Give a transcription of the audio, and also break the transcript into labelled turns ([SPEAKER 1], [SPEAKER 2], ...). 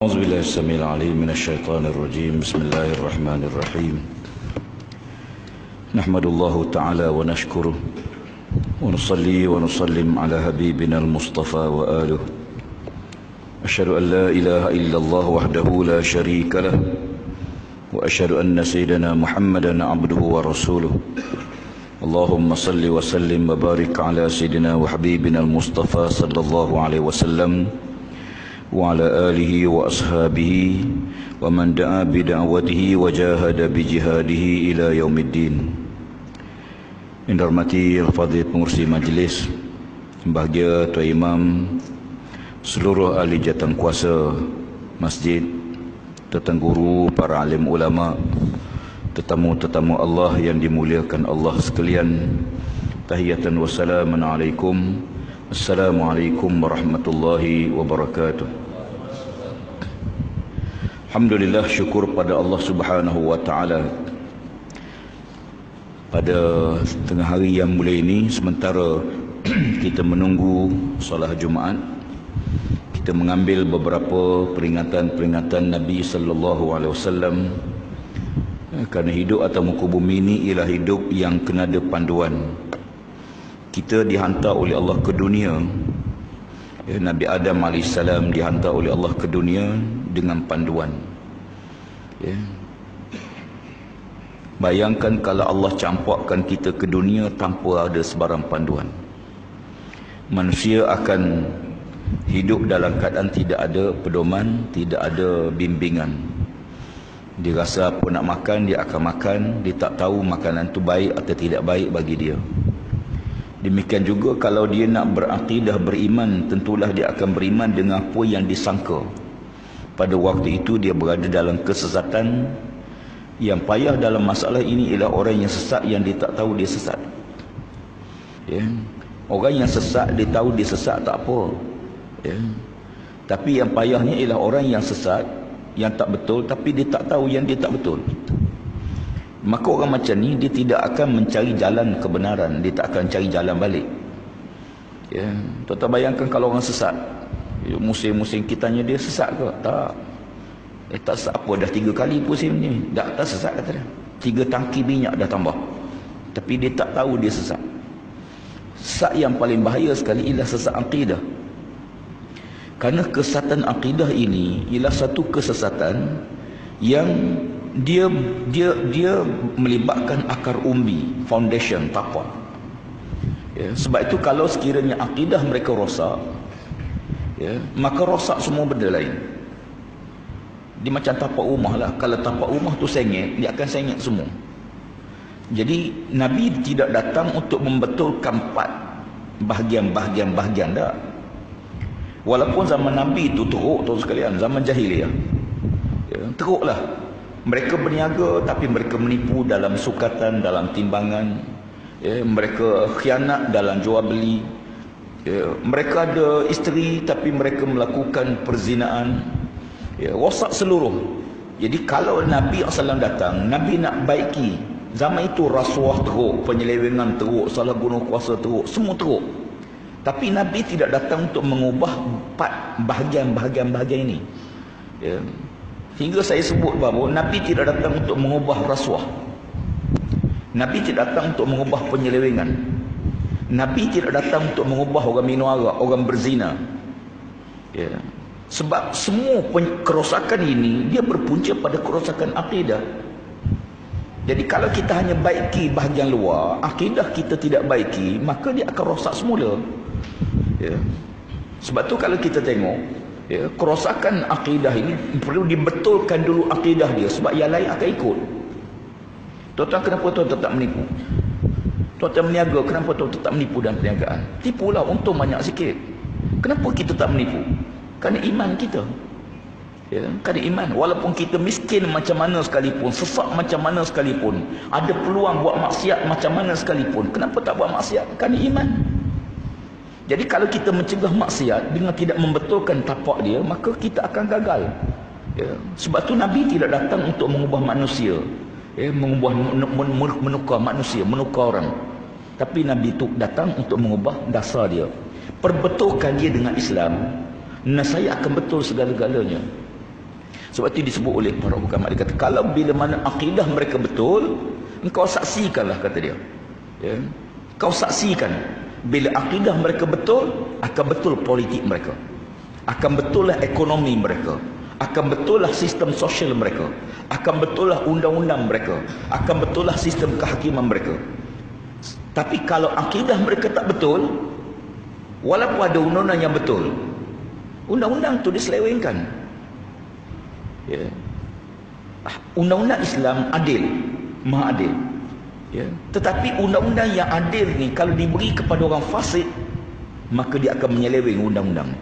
[SPEAKER 1] أعوذ بالله السميع العليم من الشيطان الرجيم. بسم الله الرحمن الرحيم. نحمد الله تعالى ونشكره ونصلي ونسلم على حبيبنا المصطفى وآله. أشهد أن لا إله إلا الله وحده لا شريك له، وأشهد أن سيدنا محمدا عبده ورسوله. اللهم صل وسلم وبارك على سيدنا وحبيبنا المصطفى صلى الله عليه وسلم وعلى آله وأصحابه ومن دعا بدعوته وجاهد بجهاده إلى يوم الدين. Yang dihormati al-fadhil pengurus majlis, bahagia Tuan Imam, seluruh ahli jawatan kuasa masjid, tuan guru, para alim ulama, tetamu-tetamu Allah yang dimuliakan Allah sekalian. Tahiyatan wa salamun alaikum. Assalamualaikum warahmatullahi wabarakatuh. Alhamdulillah, syukur pada Allah Subhanahu wa taala. Pada tengah hari yang mulia ini, sementara kita menunggu solat Jumaat, kita mengambil beberapa peringatan-peringatan Nabi sallallahu alaihi wasallam. Kerana hidup atas muka bumi ini ialah hidup yang kena ada panduan. Kita dihantar oleh Allah ke dunia, Nabi Adam AS dihantar oleh Allah ke dunia dengan panduan. Bayangkan kalau Allah campakkan kita ke dunia tanpa ada sebarang panduan. Manusia akan hidup dalam keadaan tidak ada pedoman, tidak ada bimbingan. Dia rasa apa nak makan, dia akan makan. Dia tak tahu makanan itu baik atau tidak baik bagi dia. Demikian juga kalau dia nak berakidah, beriman, tentulah dia akan beriman dengan apa yang disangka. Pada waktu itu dia berada dalam kesesatan. Yang payah dalam masalah ini ialah orang yang sesat yang dia tak tahu dia sesat. Orang yang sesat dia tahu dia sesat tak apa. Tapi yang payahnya ialah orang yang sesat, yang tak betul, tapi dia tak tahu yang dia tak betul. Maka orang macam ni dia tidak akan mencari jalan kebenaran, dia tak akan cari jalan balik. Tuan-tuan bayangkan kalau orang sesat, musim-musim kitanya dia sesat ke? Tak. Tak sesat apa, dah 3 kali musim ni. Tak sesat kata dia. 3 tangki minyak dah tambah. Tapi dia tak tahu dia sesat. Sesat yang paling bahaya sekali ialah sesat akidah. Kerana kesesatan akidah ini ialah satu kesesatan yang dia melibatkan akar umbi, foundation, tapak. Sebab itu kalau sekiranya akidah mereka rosak, maka rosak semua benda lain. Dia macam tapak rumah lah. Kalau tapak rumah tu sengit, dia akan sengit semua. Jadi Nabi tidak datang untuk membetulkan bahagian-bahagian dah. Walaupun zaman Nabi itu teruk tu sekalian, zaman jahiliyah, teruklah. Mereka berniaga tapi mereka menipu dalam sukatan, dalam timbangan. Mereka khianat dalam jual beli. Mereka ada isteri tapi mereka melakukan perzinaan. Rosak seluruh. Jadi kalau Nabi SAW datang, Nabi nak baiki. Zaman itu rasuah teruk, penyelewengan teruk, salah guna kuasa teruk, semua teruk. Tapi Nabi tidak datang untuk mengubah bahagian-bahagian ini. Hingga saya sebut bahawa Nabi tidak datang untuk mengubah rasuah. Nabi tidak datang untuk mengubah penyelewengan. Nabi tidak datang untuk mengubah orang minum arak, orang berzina. Sebab semua kerosakan ini dia berpunca pada kerosakan akidah. Jadi kalau kita hanya baiki bahagian luar, akidah kita tidak baiki, maka dia akan rosak semula. Sebab tu kalau kita tengok, kerosakan akidah ini perlu dibetulkan dulu akidah dia, sebab yang lain akan ikut. Tuan-tuan, kenapa tuan-tuan tak menipu? Tuan-tuan berniaga, kenapa tuan-tuan tak menipu dalam perniagaan? Tipulah, untung banyak sikit. Kenapa kita tak menipu? Kerana iman kita. Kerana iman. Walaupun kita miskin macam mana sekalipun, sesak macam mana sekalipun, ada peluang buat maksiat macam mana sekalipun, kenapa tak buat maksiat? Kerana iman. Jadi kalau kita mencegah maksiat dengan tidak membetulkan tapak dia, maka kita akan gagal. Sebab tu Nabi tidak datang untuk mengubah manusia, menukar manusia, menukar orang. Tapi Nabi itu datang untuk mengubah dasar dia, perbetulkan dia dengan Islam. Nasaya akan betul segala-galanya. Sebab itu disebut oleh para ulama, dia kata kalau bila mana akidah mereka betul, engkau saksikanlah, kata dia. Ya. Kau saksikan bila akidah mereka betul, akan betul politik mereka, akan betul lah ekonomi mereka, akan betul lah sistem sosial mereka, akan betul lah undang-undang mereka, akan betul lah sistem kehakiman mereka. Tapi kalau akidah mereka tak betul, walaupun ada undang-undang yang betul, undang-undang tu diselewengkan. Ya. Undang-undang Islam adil, maha adil. Ya. Tetapi undang-undang yang adil ni kalau diberi kepada orang fasik, maka dia akan menyeleweng undang-undang.